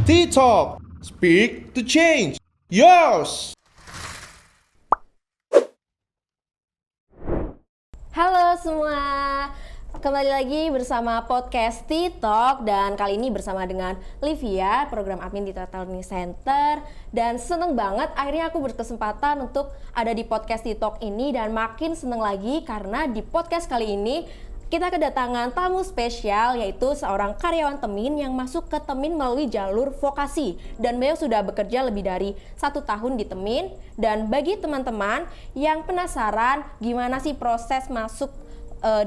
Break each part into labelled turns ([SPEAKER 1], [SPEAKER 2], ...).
[SPEAKER 1] T-Talk, speak to change. Yours!
[SPEAKER 2] Halo semua, kembali lagi bersama podcast T-Talk dan kali ini bersama dengan Livia, program admin di Total Learning Center. Dan seneng banget akhirnya aku berkesempatan untuk ada di podcast T-Talk ini dan makin seneng lagi karena di podcast kali ini kita kedatangan tamu spesial yaitu seorang karyawan Temin yang masuk ke Temin melalui jalur vokasi dan beliau sudah bekerja lebih dari 1 tahun di Temin. Dan bagi teman-teman yang penasaran gimana sih proses masuk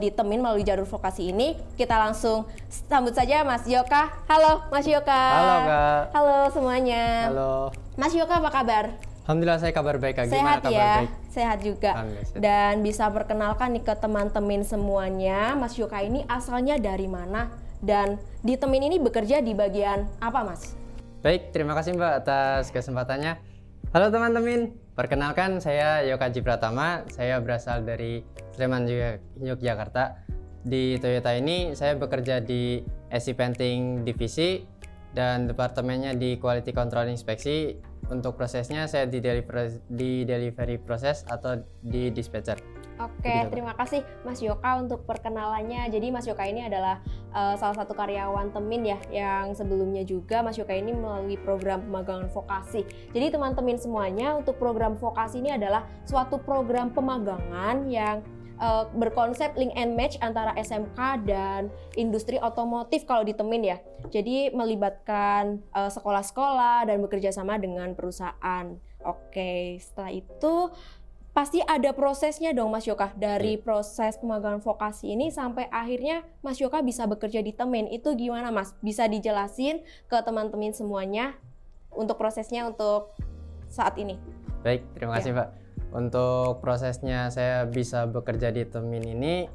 [SPEAKER 2] di Temin melalui jalur vokasi ini, kita langsung sambut saja Mas Yoka. Halo Mas Yoka.
[SPEAKER 3] Halo Kak.
[SPEAKER 2] Halo semuanya.
[SPEAKER 3] Halo.
[SPEAKER 2] Mas Yoka apa kabar?
[SPEAKER 3] Alhamdulillah saya kabar baik Kak.
[SPEAKER 2] Sehat
[SPEAKER 3] Gimana kabar
[SPEAKER 2] ya?
[SPEAKER 3] baik?
[SPEAKER 2] Sehat juga. Dan bisa perkenalkan nih ke teman-teman semuanya, Mas Yoka ini asalnya dari mana? Dan di Temin ini bekerja di bagian apa Mas?
[SPEAKER 3] Baik, terima kasih Mbak atas kesempatannya. Halo teman-teman, perkenalkan saya Yoka Jipratama. Saya berasal dari Sleman, Yogyakarta. Di Toyota ini saya bekerja di SI Painting Divisi dan departemennya di Quality Control Inspeksi. Untuk prosesnya saya di delivery proses atau di dispatcher.
[SPEAKER 2] Oke, terima kasih Mas Yoka untuk perkenalannya. Jadi Mas Yoka ini adalah salah satu karyawan Temin ya, yang sebelumnya juga Mas Yoka ini melalui program pemagangan vokasi. Jadi teman-teman semuanya, untuk program vokasi ini adalah suatu program pemagangan yang berkonsep link and match antara SMK dan industri otomotif kalau di Temin ya. Jadi melibatkan sekolah-sekolah dan bekerja sama dengan perusahaan. Oke, setelah itu pasti ada prosesnya dong Mas Yoka. Dari proses pemagangan vokasi ini sampai akhirnya Mas Yoka bisa bekerja di Temin. Itu gimana Mas? Bisa dijelasin ke teman-teman semuanya untuk prosesnya untuk saat ini?
[SPEAKER 3] Baik, terima kasih Mbak. Untuk prosesnya saya bisa bekerja di Temin ini,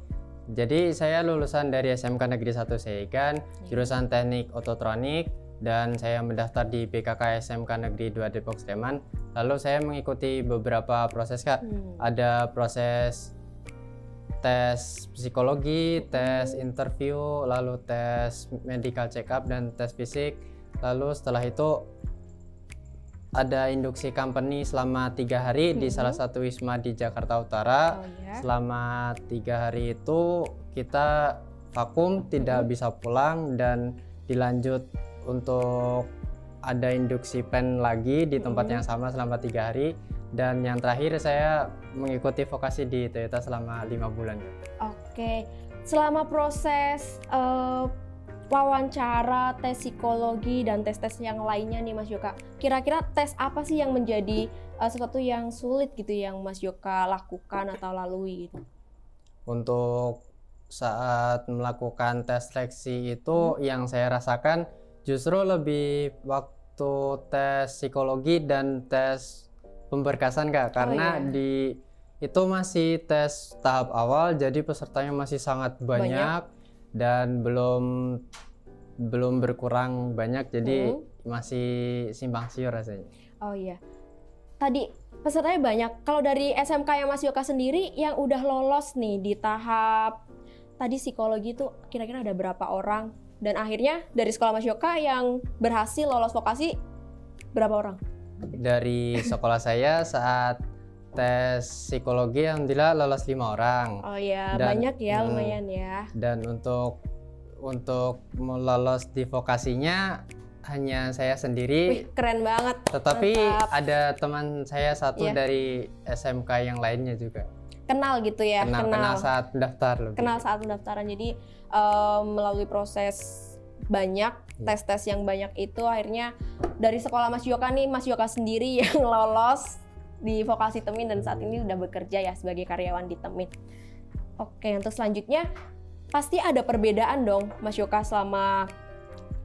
[SPEAKER 3] jadi saya lulusan dari SMK Negeri 1 Seigan, jurusan Teknik Ototronik, dan saya mendaftar di BKK SMK Negeri 2 Depok Sleman. Lalu saya mengikuti beberapa proses Kak. Ada proses tes psikologi, tes interview, lalu tes medical check up dan tes fisik. Lalu setelah itu ada induksi company selama 3 hari di salah satu wisma di Jakarta Utara. Selama 3 hari itu kita vakum, tidak bisa pulang, dan dilanjut untuk ada induksi pen lagi di tempat yang sama selama 3 hari. Dan yang terakhir saya mengikuti vokasi di Toyota selama 5 bulan.
[SPEAKER 2] Oke, selama proses wawancara, tes psikologi, dan tes-tes yang lainnya nih Mas Yoka, kira-kira tes apa sih yang menjadi sesuatu yang sulit gitu yang Mas Yoka lakukan atau lalui gitu?
[SPEAKER 3] Untuk saat melakukan tes seleksi itu yang saya rasakan justru lebih waktu tes psikologi dan tes pemberkasan Kak, karena di itu masih tes tahap awal, jadi pesertanya masih sangat banyak. Dan belum berkurang banyak, jadi masih simpang siur rasanya.
[SPEAKER 2] Oh iya, tadi pesertanya banyak. Kalau dari SMK yang Mas Yoka sendiri yang udah lolos nih di tahap tadi psikologi itu kira-kira ada berapa orang? Dan akhirnya dari sekolah Mas Yoka yang berhasil lolos vokasi berapa orang?
[SPEAKER 3] Dari sekolah saya saat tes psikologi alhamdulillah lolos 5 orang.
[SPEAKER 2] Oh iya, banyak ya, lumayan ya.
[SPEAKER 3] Dan untuk lolos di vokasinya hanya saya sendiri.
[SPEAKER 2] Wih, keren banget.
[SPEAKER 3] Tetapi ada teman saya satu dari SMK yang lainnya juga.
[SPEAKER 2] Kenal gitu ya?
[SPEAKER 3] Kenal saat mendaftar.
[SPEAKER 2] Kenal saat pendaftaran. Jadi melalui proses banyak, tes-tes yang banyak itu akhirnya dari sekolah Mas Yoka nih, Mas Yoka sendiri yang lolos di vokasi Temin dan saat ini udah bekerja ya sebagai karyawan di Temin. Oke, untuk selanjutnya pasti ada perbedaan dong Mas Yoka selama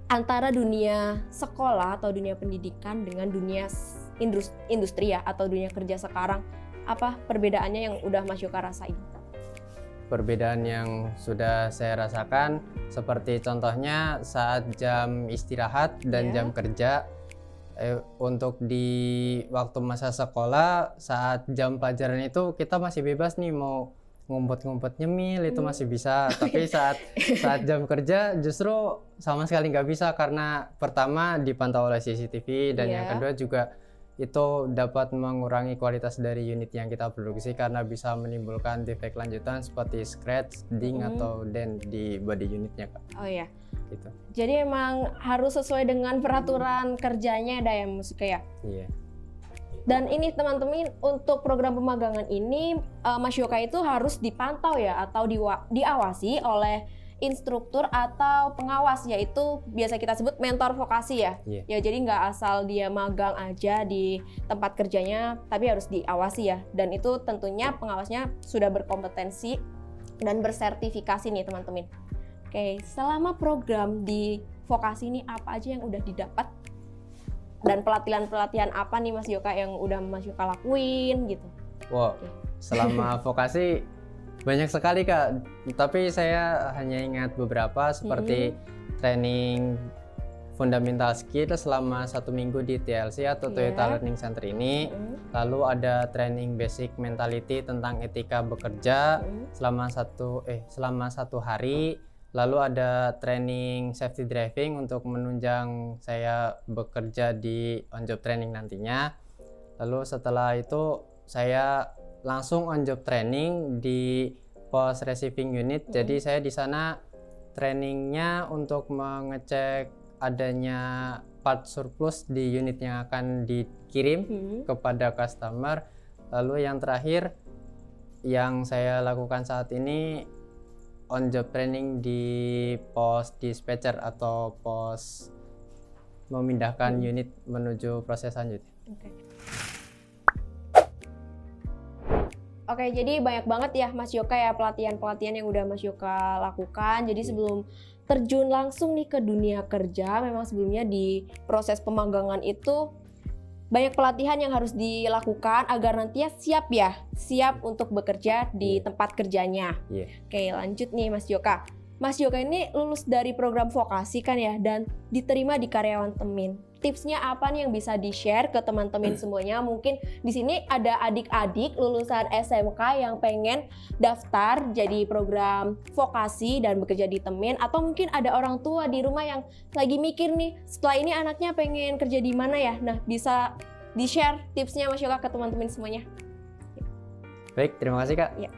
[SPEAKER 2] antara dunia sekolah atau dunia pendidikan dengan dunia industri ya atau dunia kerja sekarang. Apa perbedaannya yang udah Mas Yoka rasain?
[SPEAKER 3] Perbedaan yang sudah saya rasakan seperti contohnya saat jam istirahat dan jam kerja. Untuk di waktu masa sekolah saat jam pelajaran itu kita masih bebas nih mau ngumpet-ngumpet nyemil itu masih bisa, tapi saat jam kerja justru sama sekali nggak bisa karena pertama dipantau oleh CCTV dan yang kedua juga itu dapat mengurangi kualitas dari unit yang kita produksi karena bisa menimbulkan defek lanjutan seperti scratch, ding atau dent di body unitnya, Kak.
[SPEAKER 2] Oh ya.
[SPEAKER 3] Gitu.
[SPEAKER 2] Jadi emang harus sesuai dengan peraturan kerjanya ada ya Mas Yoka ya?
[SPEAKER 3] Iya.
[SPEAKER 2] Dan ini teman-teman untuk program pemagangan ini Mas Yoka itu harus dipantau ya atau diawasi oleh instruktur atau pengawas, yaitu biasa kita sebut mentor vokasi ya. Ya jadi nggak asal dia magang aja di tempat kerjanya, tapi harus diawasi ya. Dan itu tentunya pengawasnya sudah berkompetensi dan bersertifikasi nih teman-teman. Oke, selama program di vokasi ini apa aja yang udah didapat? Dan pelatihan-pelatihan apa nih Mas Yoka yang udah Mas Yoka lakuin gitu?
[SPEAKER 3] Wow, selama vokasi banyak sekali Kak, tapi saya hanya ingat beberapa seperti training fundamental skill selama 1 minggu di TLC atau Toyota Learning Center ini. Lalu ada training basic mentality tentang etika bekerja selama satu hari. Lalu ada training safety driving untuk menunjang saya bekerja di on job training nantinya. Lalu setelah itu saya langsung on job training di post receiving unit. Jadi saya di sana trainingnya untuk mengecek adanya part surplus di unit yang akan dikirim kepada customer. Lalu yang terakhir yang saya lakukan saat ini on job training di pos dispatcher atau pos memindahkan unit menuju proses selanjutnya.
[SPEAKER 2] Oke, jadi banyak banget ya Mas Yoka ya pelatihan-pelatihan yang udah Mas Yoka lakukan. Jadi sebelum terjun langsung nih ke dunia kerja, memang sebelumnya di proses pemagangan itu banyak pelatihan yang harus dilakukan agar nantinya siap untuk bekerja di tempat kerjanya. Oke, lanjut nih Mas Yoka. Mas Yoka ini lulus dari program vokasi kan ya, dan diterima di karyawan Temin. Tipsnya apa nih yang bisa di-share ke teman-teman semuanya? Mungkin di sini ada adik-adik lulusan SMK yang pengen daftar jadi program vokasi dan bekerja di Temin, atau mungkin ada orang tua di rumah yang lagi mikir nih, setelah ini anaknya pengen kerja di mana ya? Nah, bisa di-share tipsnya Mas Yoka ke teman-teman semuanya.
[SPEAKER 3] Baik, terima kasih Kak.
[SPEAKER 2] Ya.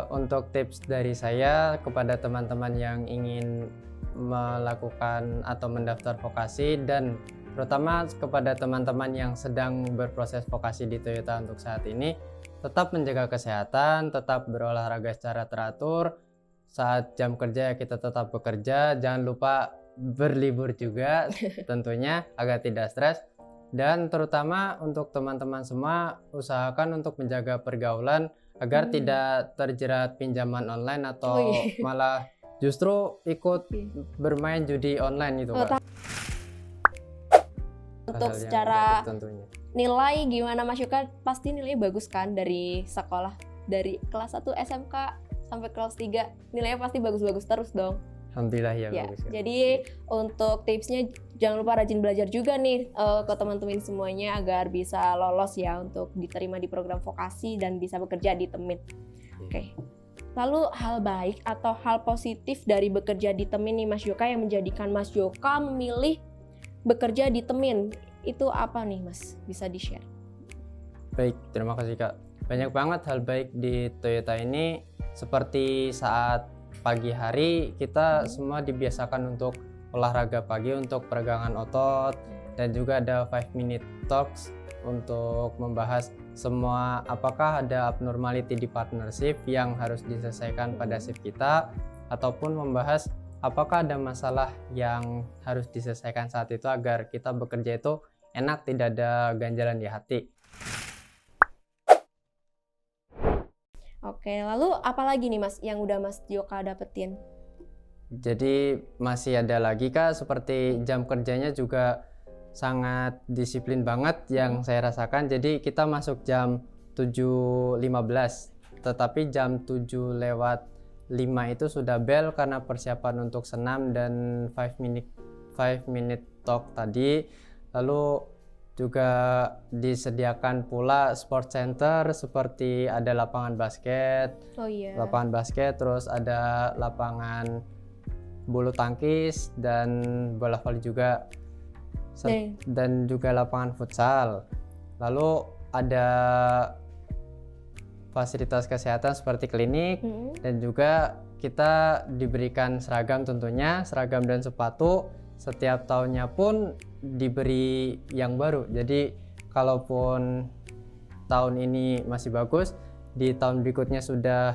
[SPEAKER 3] Untuk tips dari saya kepada teman-teman yang ingin melakukan atau mendaftar vokasi dan terutama kepada teman-teman yang sedang berproses vokasi di Toyota untuk saat ini, tetap menjaga kesehatan, tetap berolahraga secara teratur. Saat jam kerja kita tetap bekerja, jangan lupa berlibur juga tentunya agar tidak stres. Dan terutama untuk teman-teman semua, usahakan untuk menjaga pergaulan agar tidak terjerat pinjaman online atau malah justru ikut bermain judi online itu Pak.
[SPEAKER 2] Untuk secara nilai gimana Mas Yoka? Pasti nilainya bagus kan dari sekolah, dari kelas 1 SMK sampai kelas 3 nilainya pasti bagus-bagus terus dong.
[SPEAKER 3] Alhamdulillah ya bagus.
[SPEAKER 2] Jadi untuk tipsnya jangan lupa rajin belajar juga nih ke teman-teman semuanya agar bisa lolos ya untuk diterima di program vokasi dan bisa bekerja di Temin. Oke. Lalu hal baik atau hal positif dari bekerja di Temin nih Mas Yoka yang menjadikan Mas Yoka memilih bekerja di Temin itu apa nih Mas? Bisa di-share?
[SPEAKER 3] Baik, terima kasih Kak. Banyak banget hal baik di Toyota ini, seperti saat pagi hari kita semua dibiasakan untuk olahraga pagi untuk peregangan otot, dan juga ada 5-minute talks untuk membahas semua apakah ada abnormality di partnership yang harus diselesaikan pada shift kita, ataupun membahas apakah ada masalah yang harus diselesaikan saat itu agar kita bekerja itu enak, tidak ada ganjalan di hati.
[SPEAKER 2] Oke, lalu apa lagi nih Mas yang udah Mas Yoka dapetin?
[SPEAKER 3] Jadi masih ada lagi Kak, seperti jam kerjanya juga sangat disiplin banget yang saya rasakan. Jadi kita masuk jam 7.15, tetapi jam 7:05 itu sudah bel karena persiapan untuk senam dan 5 minute talk tadi. Lalu juga disediakan pula sport center seperti ada lapangan basket,
[SPEAKER 2] Oh iya.
[SPEAKER 3] terus ada lapangan bulu tangkis dan bola voli juga, dan juga lapangan futsal. Lalu ada fasilitas kesehatan seperti klinik, dan juga kita diberikan seragam, tentunya seragam dan sepatu. Setiap tahunnya pun diberi yang baru, jadi kalaupun tahun ini masih bagus, di tahun berikutnya sudah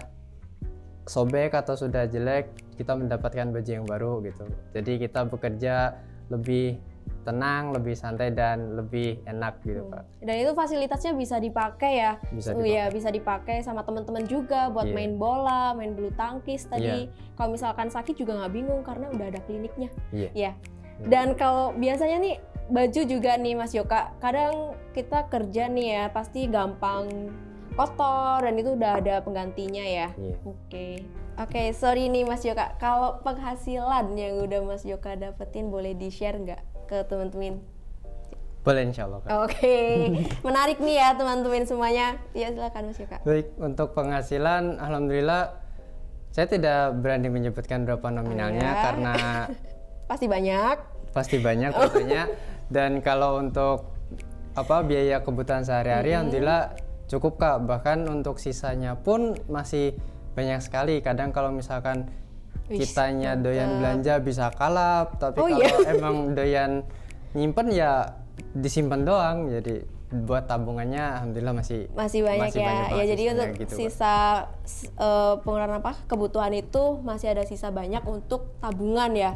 [SPEAKER 3] sobek atau sudah jelek, kita mendapatkan baju yang baru gitu. Jadi kita bekerja lebih tenang, lebih santai, dan lebih enak gitu Pak.
[SPEAKER 2] Dan itu fasilitasnya bisa dipakai ya.
[SPEAKER 3] Bisa
[SPEAKER 2] Ya, bisa dipakai sama teman-teman juga buat main bola, main bulu tangkis tadi. Kalau misalkan sakit juga nggak bingung karena udah ada kliniknya. Ya. Dan kalau biasanya nih baju juga nih Mas Yoka, kadang kita kerja nih ya pasti gampang kotor dan itu udah ada penggantinya ya. Oke, sorry nih Mas Yoka, kalau penghasilan yang udah Mas Yoka dapetin boleh di-share nggak ke teman-teman?
[SPEAKER 3] Boleh, insya Allah Kak.
[SPEAKER 2] Oke. Menarik nih ya teman-teman semuanya. Ya silakan Mas Yoka.
[SPEAKER 3] Baik, untuk penghasilan alhamdulillah saya tidak berani menyebutkan berapa nominalnya karena
[SPEAKER 2] Pasti banyak
[SPEAKER 3] tentunya. Dan kalau untuk biaya kebutuhan sehari-hari alhamdulillah cukup Kak. Bahkan untuk sisanya pun masih banyak sekali. Kadang kalau misalkan kitanya doyan belanja bisa kalap, tapi kalau emang doyan nyimpen ya disimpan doang. Jadi buat tabungannya alhamdulillah masih
[SPEAKER 2] banyak ya. Ya jadi untuk
[SPEAKER 3] gitu,
[SPEAKER 2] sisa pengeluaran kebutuhan itu masih ada sisa banyak untuk tabungan ya.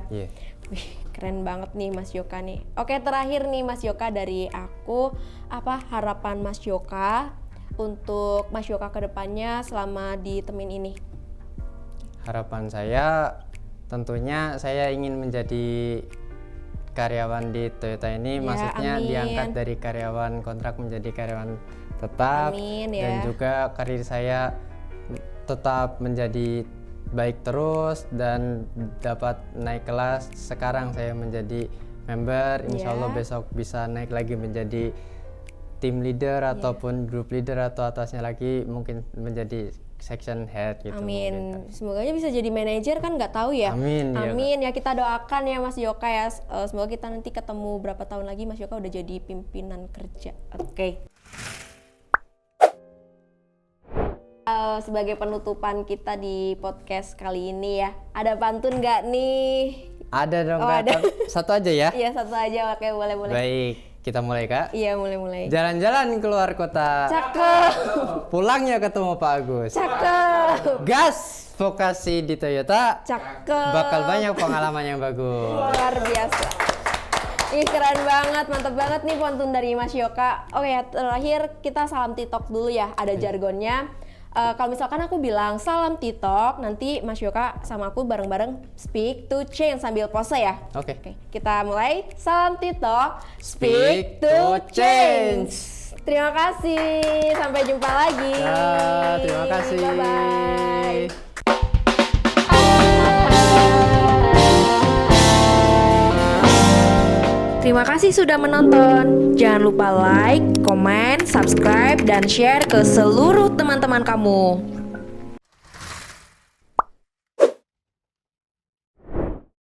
[SPEAKER 2] Wih, keren banget nih Mas Yoka nih. Oke, terakhir nih Mas Yoka dari aku, apa harapan Mas Yoka untuk Mas Yoka ke depannya selama di Temin ini?
[SPEAKER 3] Harapan saya tentunya saya ingin menjadi karyawan di Toyota ini, maksudnya diangkat dari karyawan kontrak menjadi karyawan tetap. Dan juga karir saya tetap menjadi baik terus dan dapat naik kelas. Sekarang saya menjadi member, insya Allah besok bisa naik lagi menjadi team leader ataupun group leader, atau atasnya lagi mungkin menjadi section head gitu.
[SPEAKER 2] Amin. Semoga bisa jadi manajer, kan nggak tahu ya.
[SPEAKER 3] Amin.
[SPEAKER 2] Ya kita doakan ya Mas Yoka ya. Semoga kita nanti ketemu berapa tahun lagi Mas Yoka udah jadi pimpinan kerja. Oke. Sebagai penutupan kita di podcast kali ini ya, ada pantun nggak nih?
[SPEAKER 3] Ada dong Kak.
[SPEAKER 2] Ada.
[SPEAKER 3] Satu aja ya?
[SPEAKER 2] Iya, satu aja. Oke, boleh.
[SPEAKER 3] Baik, kita mulai Kak.
[SPEAKER 2] Iya, mulai.
[SPEAKER 3] Jalan-jalan keluar kota.
[SPEAKER 2] Cakep.
[SPEAKER 3] Pulangnya ketemu Pak Agus.
[SPEAKER 2] Cakep.
[SPEAKER 3] Gas vokasi di Toyota.
[SPEAKER 2] Cakep.
[SPEAKER 3] Bakal banyak pengalaman yang bagus.
[SPEAKER 2] Luar biasa. Ih, keren banget, mantap banget nih pantun dari Mas Yoka. Oke ya, terakhir kita salam TikTok dulu ya, ada jargonnya. Kalau misalkan aku bilang salam TikTok, nanti Mas Yoka sama aku bareng-bareng speak to change sambil pose ya.
[SPEAKER 3] Oke.
[SPEAKER 2] Kita mulai. Salam TikTok, speak to change. Terima kasih. Sampai jumpa lagi.
[SPEAKER 3] Ya, terima kasih.
[SPEAKER 2] Bye-bye. Terima kasih sudah menonton. Jangan lupa like, comment, subscribe, dan share ke seluruh teman-teman kamu.